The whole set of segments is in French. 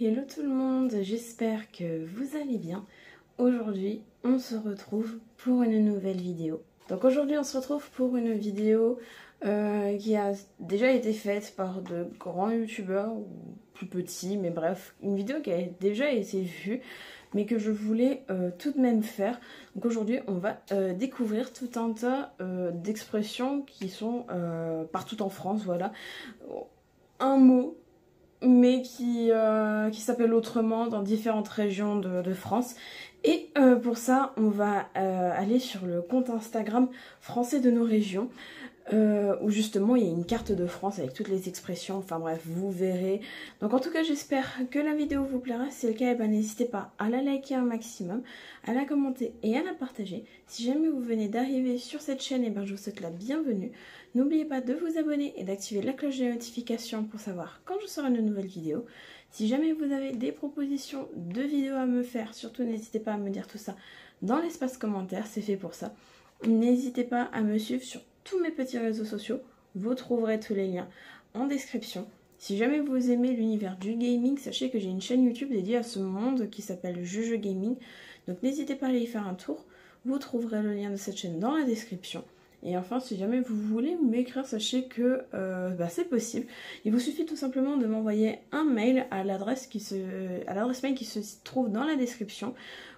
hello tout le monde, j'espère que vous allez bien. Aujourd'hui, on se retrouve pour une nouvelle vidéo. Donc aujourd'hui, on se retrouve pour une vidéo qui a déjà été faite par de grands youtubeurs, ou plus petits, mais bref, une vidéo qui a déjà été vue, mais que je voulais tout de même faire. Donc aujourd'hui, on va découvrir tout un tas d'expressions qui sont partout en France, voilà. Un mot, mais qui s'appelle autrement dans différentes régions de France. Et pour ça, on va aller sur le compte Instagram Français de nos régions, où justement il y a une carte de France avec toutes les expressions, enfin bref, vous verrez. Donc en tout cas, j'espère que la vidéo vous plaira. Si c'est le cas, n'hésitez pas à la liker un maximum, à la commenter et à la partager. Si jamais vous venez d'arriver sur cette chaîne, je vous souhaite la bienvenue. N'oubliez pas de vous abonner et d'activer la cloche de notification pour savoir quand je sors une nouvelle vidéo. Si jamais vous avez des propositions de vidéos à me faire, surtout n'hésitez pas à me dire tout ça dans l'espace commentaire, c'est fait pour ça. N'hésitez pas à me suivre sur tous mes petits réseaux sociaux, vous trouverez tous les liens en description. Si jamais vous aimez l'univers du gaming, sachez que j'ai une chaîne YouTube dédiée à ce monde qui s'appelle Juge Gaming. Donc n'hésitez pas à aller y faire un tour, vous trouverez le lien de cette chaîne dans la description. Et enfin, si jamais vous voulez m'écrire, sachez que c'est possible. Il vous suffit tout simplement de m'envoyer un mail à l'adresse mail qui se trouve dans la description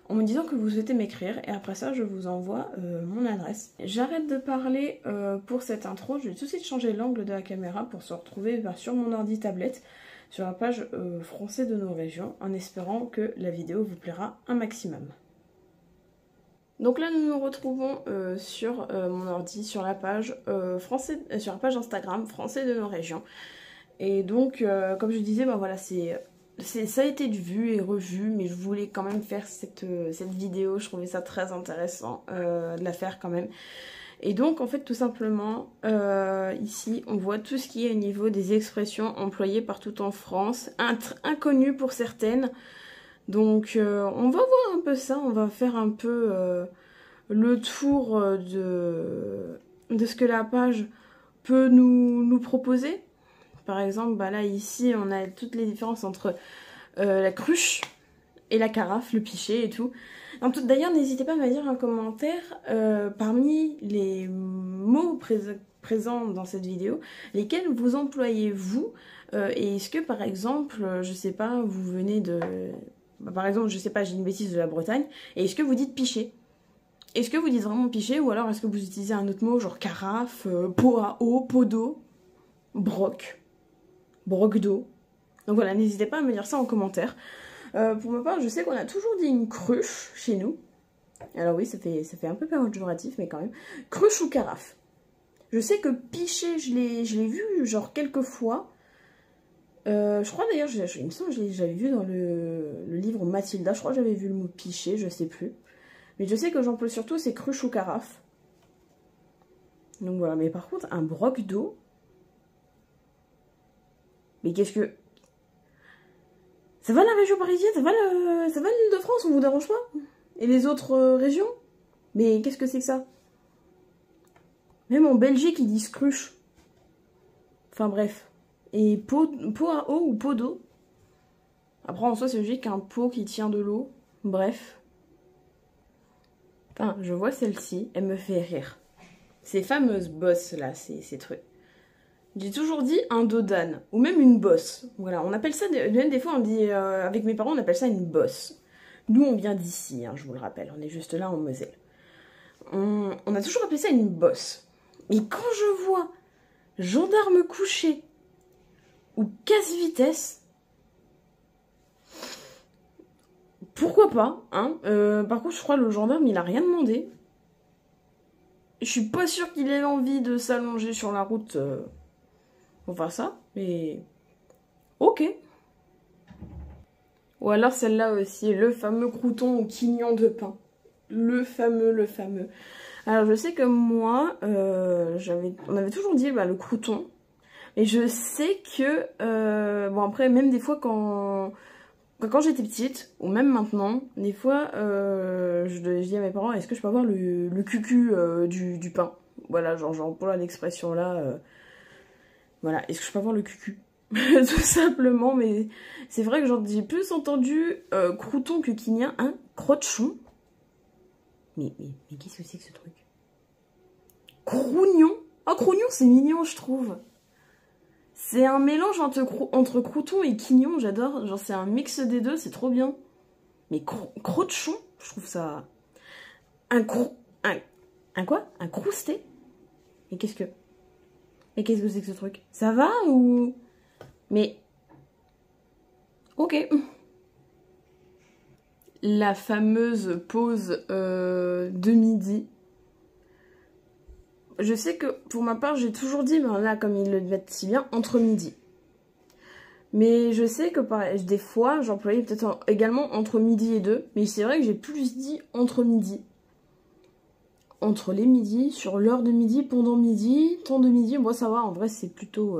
en me disant que vous souhaitez m'écrire. Et après ça, je vous envoie mon adresse. J'arrête de parler pour cette intro. Je vais tout de suite changer l'angle de la caméra pour se retrouver sur mon ordi tablette sur la page Français de nos régions, en espérant que la vidéo vous plaira un maximum. Donc là, nous nous retrouvons sur mon ordi, sur la page sur la page Instagram Français de nos régions. Et donc, comme je disais, voilà, ça a été vu et revu, mais je voulais quand même faire cette vidéo. Je trouvais ça très intéressant de la faire quand même. Et donc, en fait, tout simplement, ici, on voit tout ce qui est au niveau des expressions employées partout en France, inconnues pour certaines. Donc on va voir un peu ça, on va faire un peu le tour de ce que la page peut nous proposer. Par exemple, là ici on a toutes les différences entre la cruche et la carafe, le pichet et tout. D'ailleurs, n'hésitez pas à me dire en commentaire parmi les mots présents dans cette vidéo, lesquels vous employez vous, et est-ce que par exemple, je sais pas, vous venez de... par exemple, je sais pas, j'ai une bêtise de la Bretagne, et est-ce que vous dites pichet? Est-ce que vous dites vraiment pichet, ou alors est-ce que vous utilisez un autre mot, genre carafe, pot à eau, pot d'eau, broc d'eau? Donc voilà, n'hésitez pas à me dire ça en commentaire. Pour ma part, je sais qu'on a toujours dit une cruche chez nous. Alors oui, ça fait un peu péjoratif, mais quand même. Cruche ou carafe? Je sais que pichet, je l'ai vu genre quelques fois. Je crois d'ailleurs, il me semble que j'avais vu dans le livre Mathilda, je crois que j'avais vu le mot pichet, je sais plus. Mais je sais que j'emploie surtout c'est cruche ou carafe. Donc voilà, mais par contre, un broc d'eau. Mais qu'est-ce que... Ça va la région parisienne, ça va l'Île-de-France, on vous dérange pas? Et les autres régions? Mais qu'est-ce que c'est que ça? Même en Belgique, ils disent cruche. Enfin bref. Et pot à eau ou pot d'eau. Après, en soi, c'est logique qu'un pot qui tient de l'eau. Bref. Enfin, je vois celle-ci, elle me fait rire. Ces fameuses bosses là, ces trucs. J'ai toujours dit un dos d'âne, ou même une bosse. Voilà, on appelle ça, des fois on dit, avec mes parents on appelle ça une bosse. Nous on vient d'ici, je vous le rappelle, on est juste là en Moselle. On a toujours appelé ça une bosse. Mais quand je vois gendarme couché ou casse-vitesse, pourquoi pas, hein. Par contre, je crois que le gendarme, il a rien demandé. Je suis pas sûre qu'il ait envie de s'allonger sur la route pour faire ça, mais ok. Ou alors celle-là aussi, le fameux crouton au quignon de pain. Le fameux. Alors, je sais que moi, on avait toujours dit le crouton. Mais je sais que, bon après, même des fois quand j'étais petite, ou même maintenant, des fois, je dis à mes parents, est-ce que je peux avoir le cucu du pain? Voilà, genre pour l'expression là, voilà, est-ce que je peux avoir le cucu? Tout simplement, mais c'est vrai que j'ai plus entendu crouton que quinien, hein, crochon. Mais qu'est-ce que c'est que ce truc? Crougnon. Oh, crougnon, c'est mignon, je trouve. C'est un mélange entre crouton et quignon, j'adore. Genre, c'est un mix des deux, c'est trop bien. Mais crochon, je trouve ça... Un quoi? Un crousté? Mais qu'est-ce que c'est que ce truc? Ça va ou... Mais... Ok. La fameuse pause de midi. Je sais que pour ma part, j'ai toujours dit, ben là, comme ils le mettent si bien, entre midi. Mais je sais que des fois, j'employais peut-être également entre midi et 2. Mais c'est vrai que j'ai plus dit entre midi. Entre les midis, sur l'heure de midi, pendant midi, temps de midi. Moi, ça va, en vrai, c'est plutôt...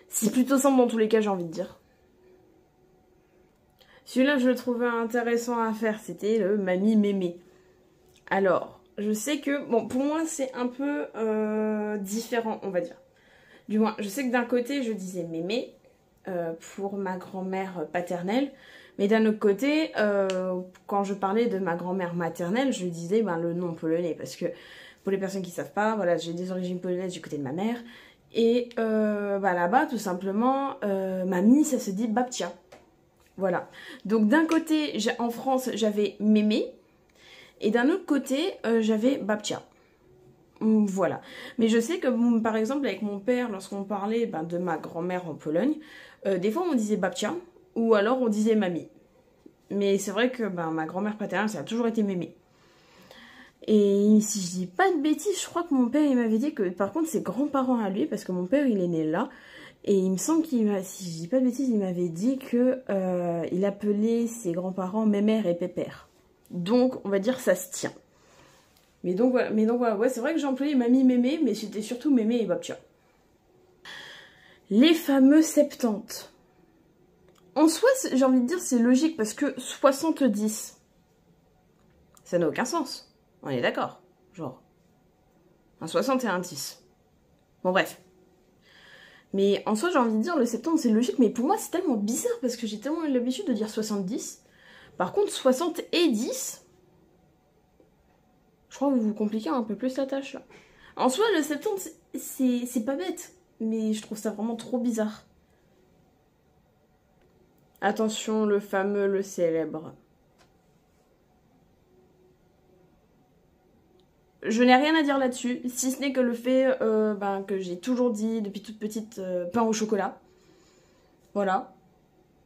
c'est plutôt simple dans tous les cas, j'ai envie de dire. Celui-là, je le trouvais intéressant à faire. C'était le Mamie Mémé. Alors, je sais que... Bon, pour moi, c'est un peu différent, on va dire. Du moins, je sais que d'un côté, je disais mémé pour ma grand-mère paternelle. Mais d'un autre côté, quand je parlais de ma grand-mère maternelle, je disais ben, le nom polonais. Parce que, pour les personnes qui ne savent pas, voilà, j'ai des origines polonaises du côté de ma mère. Et bah, là-bas, tout simplement, mamie, ça se dit babcia. Voilà. Donc d'un côté, en France, j'avais mémé. Et d'un autre côté, j'avais babcia. Voilà. Mais je sais que, par exemple, avec mon père, lorsqu'on parlait ben, de ma grand-mère en Pologne, des fois on disait babcia ou alors on disait mamie. Mais c'est vrai que ben, ma grand-mère paternelle, ça a toujours été mémé. Et si je dis pas de bêtises, je crois que mon père, il m'avait dit que, par contre, ses grands-parents à lui, parce que mon père, il est né là, et il me semble si je dis pas de bêtises, il m'avait dit que il appelait ses grands-parents mémère et pépère. Donc, on va dire ça se tient. Mais donc voilà, ouais, c'est vrai que j'ai employé mamie, mémé, mais c'était surtout mémé et babcia. Les fameux 70. En soi, j'ai envie de dire, c'est logique, parce que 70, ça n'a aucun sens. On est d'accord. Genre, un 60 et un 10. Bon, bref. Mais en soi, j'ai envie de dire, le 70, c'est logique, mais pour moi, c'est tellement bizarre, parce que j'ai tellement eu l'habitude de dire 70. Par contre, 60 et 10... Je crois que vous vous compliquez un peu plus la tâche, là. En soi, le 70, c'est pas bête. Mais je trouve ça vraiment trop bizarre. Attention, le fameux, le célèbre. Je n'ai rien à dire là-dessus, si ce n'est que le fait ben, que j'ai toujours dit depuis toute petite pain au chocolat. Voilà.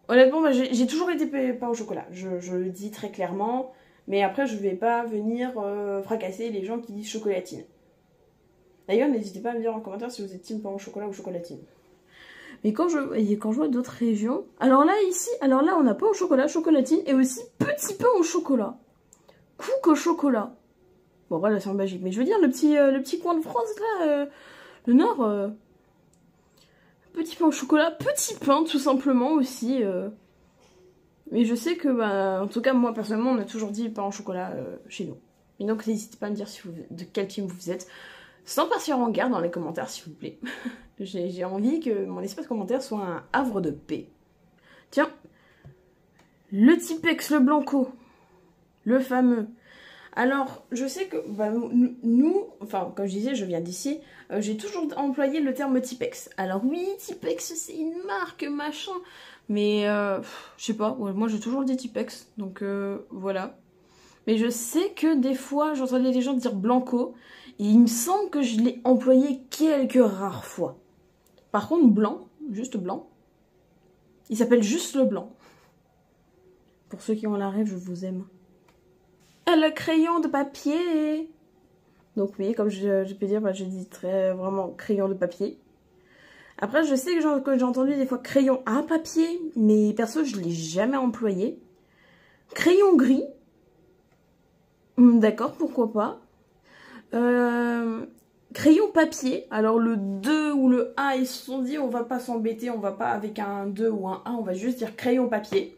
Honnêtement, bah, j'ai toujours été pain au chocolat. Je le dis très clairement. Mais après, je vais pas venir fracasser les gens qui disent chocolatine. D'ailleurs, n'hésitez pas à me dire en commentaire si vous êtes team pain au chocolat ou chocolatine. Mais quand je vois d'autres régions... Alors là, ici, on a pain au chocolat, chocolatine et aussi petit pain au chocolat. Cook au chocolat. Bon, voilà, c'est en Belgique. Mais je veux dire, le petit coin de France, là, le Nord... petit pain au chocolat, petit pain, tout simplement, aussi... Mais je sais que, bah, en tout cas, moi, personnellement, on a toujours dit pain au chocolat chez nous. Et donc, n'hésitez pas à me dire de quel team vous êtes. Sans partir en guerre dans les commentaires, s'il vous plaît. J'ai envie que mon espace commentaire soit un havre de paix. Tiens, le Tipex, le Blanco, le fameux. Alors, je sais que bah, nous, enfin, comme je disais, je viens d'ici, j'ai toujours employé le terme Tipex. Alors oui, Tipex, c'est une marque, machin... Mais, je sais pas, ouais, moi j'ai toujours dit Tipex, donc voilà. Mais je sais que des fois, j'entendais des gens dire Blanco, et il me semble que je l'ai employé quelques rares fois. Par contre, blanc, juste blanc, il s'appelle juste le blanc. Pour ceux qui ont la rêve, je vous aime. Et le crayon de papier. Donc oui, comme je peux dire, bah, je dis vraiment crayon de papier. Après, je sais que j'ai entendu des fois crayon à papier, mais perso, je ne l'ai jamais employé. Crayon gris. D'accord, pourquoi pas. Crayon papier. Alors, le 2 ou le 1, ils se sont dit, on va pas s'embêter, on va pas avec un 2 ou un 1, on va juste dire crayon papier.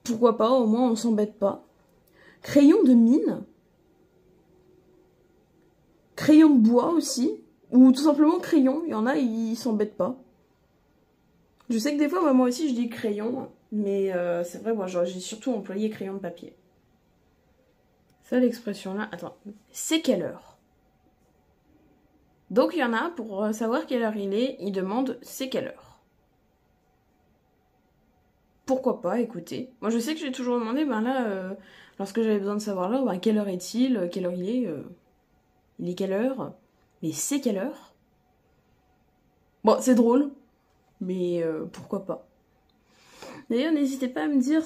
Pourquoi pas, au moins, on s'embête pas. Crayon de mine. Crayon de bois aussi. Ou tout simplement crayon, il y en a, ils s'embêtent pas. Je sais que des fois, moi aussi, je dis crayon, mais c'est vrai, moi, j'ai surtout employé crayon de papier. Ça, l'expression-là, attends, c'est quelle heure? Donc, il y en a, pour savoir quelle heure il est, ils demandent c'est quelle heure. Pourquoi pas, écoutez. Moi, je sais que j'ai toujours demandé, ben là, lorsque j'avais besoin de savoir l'heure, ben, quelle heure est-il? Quelle heure il est? Il est quelle heure? Mais c'est quelle heure? Bon, c'est drôle, mais pourquoi pas. D'ailleurs, n'hésitez pas à me dire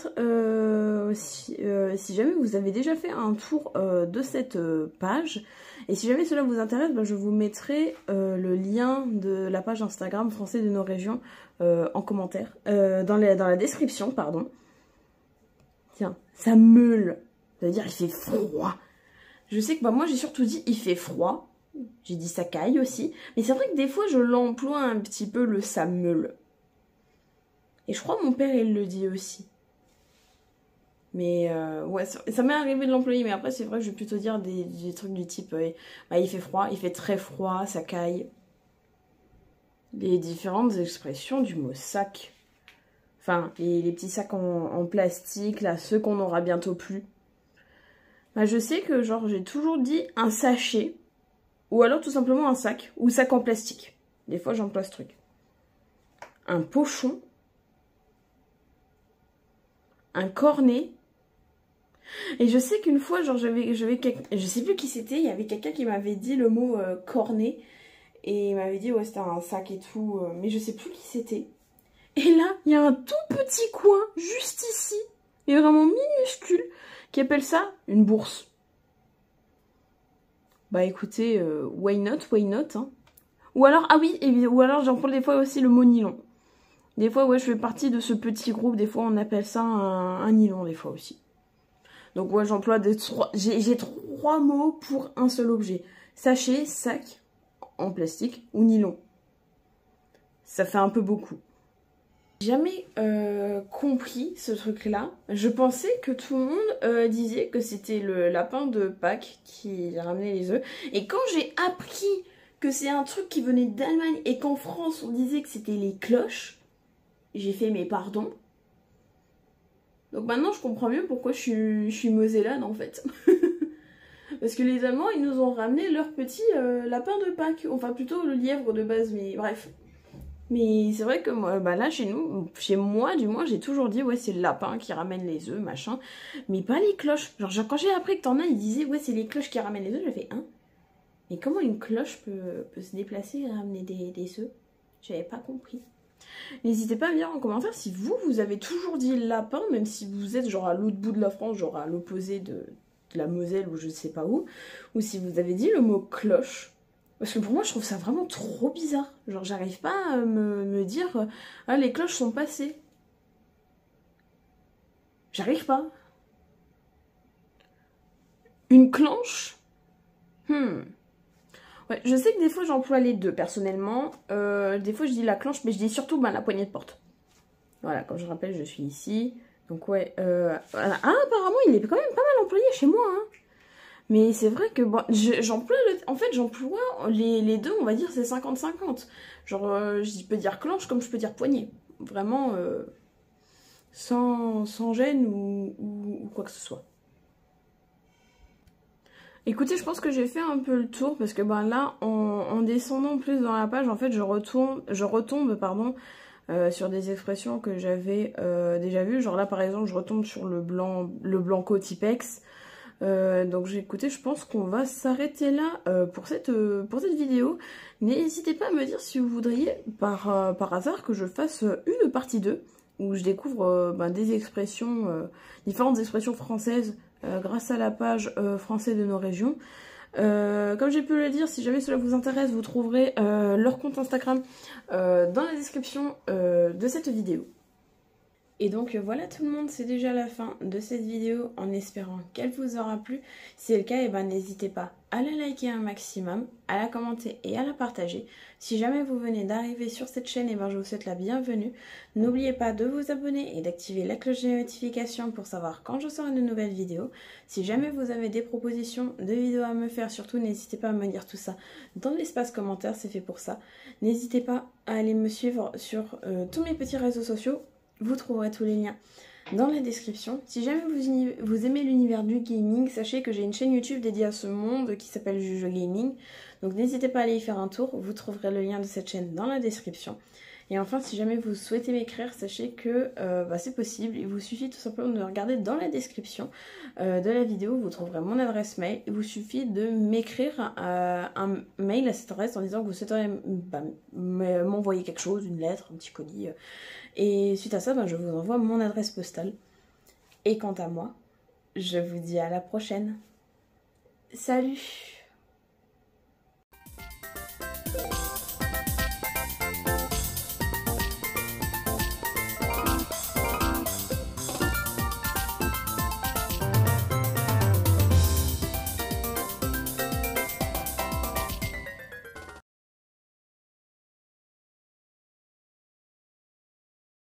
si jamais vous avez déjà fait un tour de cette page. Et si jamais cela vous intéresse, ben, je vous mettrai le lien de la page Instagram Français de nos régions en commentaire. Dans la description, pardon. Tiens, ça meule. Ça veut dire il fait froid. Je sais que bah, moi j'ai surtout dit il fait froid. J'ai dit ça caille aussi. Mais c'est vrai que des fois je l'emploie un petit peu le ça meule. Et je crois que mon père il le dit aussi. Mais ouais, ça m'est arrivé de l'employer. Mais après c'est vrai que je vais plutôt dire des trucs du type bah, il fait froid, il fait très froid, ça caille. Les différentes expressions du mot sac. Enfin, les petits sacs en plastique, là, ceux qu'on n'aura bientôt plus. Bah, je sais que genre j'ai toujours dit un sachet. Ou alors tout simplement un sac. Ou sac en plastique. Des fois j'emploie ce truc. Un pochon. Un cornet. Et je sais qu'une fois, genre j'avais je sais plus qui c'était, il y avait quelqu'un qui m'avait dit le mot cornet. Et il m'avait dit ouais c'était un sac et tout. Mais je sais plus qui c'était. Et là, il y a un tout petit coin, juste ici, et vraiment minuscule, qui appelle ça une bourse. Bah écoutez, why not, hein. Ou alors, ah oui, ou alors j'emploie des fois aussi le mot nylon. Des fois, ouais, je fais partie de ce petit groupe, des fois on appelle ça un nylon, des fois aussi. Donc ouais, j'emploie j'ai 3 mots pour un seul objet. Sachet, sac, en plastique, ou nylon. Ça fait un peu beaucoup. Jamais compris ce truc-là. Je pensais que tout le monde disait que c'était le lapin de Pâques qui ramenait les œufs. Et quand j'ai appris que c'est un truc qui venait d'Allemagne et qu'en France on disait que c'était les cloches, j'ai fait mais pardon. Donc maintenant je comprends mieux pourquoi je suis mosellane en fait. Parce que les Allemands ils nous ont ramené leur petit lapin de Pâques. Enfin plutôt le lièvre de base, mais bref. Mais c'est vrai que moi, bah là, chez moi, du moins, j'ai toujours dit, ouais, c'est le lapin qui ramène les œufs, machin. Mais pas les cloches. Genre quand j'ai appris que t'en as, ils disaient, ouais, c'est les cloches qui ramènent les œufs. J'ai fait, hein? Mais comment une cloche peut se déplacer et ramener des œufs? J'avais pas compris. N'hésitez pas à me dire en commentaire si vous avez toujours dit lapin, même si vous êtes genre à l'autre bout de la France, genre à l'opposé de la Moselle ou je sais pas où. Ou si vous avez dit le mot cloche. Parce que pour moi, je trouve ça vraiment trop bizarre. Genre, j'arrive pas à me dire « Ah, les cloches sont passées. » J'arrive pas. Une clenche? Ouais, je sais que des fois, j'emploie les deux, personnellement. Des fois, je dis la clenche, mais je dis surtout la poignée de porte. Voilà, comme je rappelle, je suis ici. Donc, ouais. Voilà. Ah, apparemment, il est quand même pas mal employé chez moi, hein. Mais c'est vrai que bon, j'emploie les deux, on va dire, c'est 50-50. Genre, je peux dire clenche comme je peux dire poignée. Vraiment, sans gêne ou quoi que ce soit. Écoutez, je pense que j'ai fait un peu le tour parce que ben là, en descendant plus dans la page, en fait, je retombe, pardon, sur des expressions que j'avais déjà vues. Genre là, par exemple, je retombe sur le blanco Tipex. Donc écoutez, je pense qu'on va s'arrêter là pour cette vidéo. N'hésitez pas à me dire si vous voudriez par hasard que je fasse une partie 2 où je découvre des expressions, différentes expressions françaises grâce à la page Français de nos régions. Comme j'ai pu le dire, si jamais cela vous intéresse, vous trouverez leur compte Instagram dans la description de cette vidéo. Et donc voilà tout le monde, c'est déjà la fin de cette vidéo en espérant qu'elle vous aura plu. Si c'est le cas, n'hésitez pas à la liker un maximum, à la commenter et à la partager. Si jamais vous venez d'arriver sur cette chaîne, je vous souhaite la bienvenue. N'oubliez pas de vous abonner et d'activer la cloche de notification pour savoir quand je sors une nouvelle vidéo. Si jamais vous avez des propositions de vidéos à me faire, surtout n'hésitez pas à me dire tout ça dans l'espace commentaire, c'est fait pour ça. N'hésitez pas à aller me suivre sur tous mes petits réseaux sociaux. Vous trouverez tous les liens dans la description. Si jamais vous aimez l'univers du gaming, sachez que j'ai une chaîne YouTube dédiée à ce monde qui s'appelle Jujo Gaming. Donc n'hésitez pas à aller y faire un tour, vous trouverez le lien de cette chaîne dans la description. Et enfin, si jamais vous souhaitez m'écrire, sachez que c'est possible. Il vous suffit tout simplement de regarder dans la description de la vidéo, vous trouverez mon adresse mail. Il vous suffit de m'écrire un mail à cette adresse en disant que vous souhaiteriez m'envoyer quelque chose, une lettre, un petit colis. Et suite à ça, je vous envoie mon adresse postale. Et quant à moi, je vous dis à la prochaine. Salut!